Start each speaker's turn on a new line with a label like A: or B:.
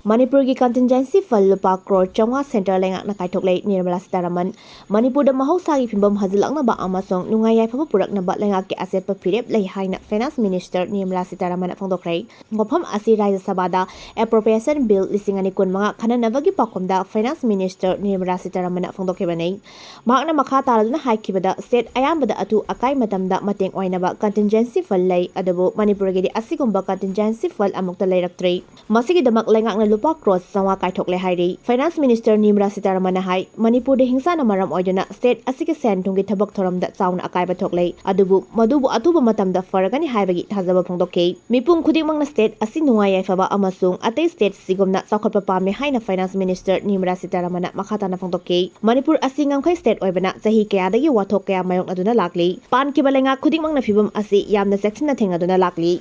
A: Manipur की Contingency fund Lupa Crore Chonga Center Leingakna Kaithokle Nirmala Sitaraman Manipur da mahosagi phimbam hazilaknaba amasong nungayai phaba puraknaba Leingak ki asset pa phirep lei haina Finance Minister Nirmala Sitaraman phongdokre ngopam asi Rajya Sabha da Appropriation Bill 2025 khananabagi pakomda Finance Minister Nirmala Sitaraman phongdokhebani mahakna makha taraduna haikibada state ayambada atu akai matamda mateng oinaba Contingency fund lei adabu Manipur gi asigumba Contingency fund amukta leiraktre masigi damak Leingakna Lupa Crore Sawa Kaithokle hairi Finance Minister Nirmala Sitaraman hai Manipur de hingsa na maram oiduna state asige sen tungi thabak thoramda chauna akai bathokle adubu madubu atuba matamda faragani haibagi thajaba phongdoke mipum khudimangna state asi nungayai faba amasung atei state sigomna chakhotpa pame haina Finance Minister Nirmala Sitaraman makhatana phongdoke Manipur asi ngamkhai state oibana chahi kaya dagi wathok kaya mayok aduna lakli pan ki balenga khudimangna phibam asi yamna section na thengaduna lakli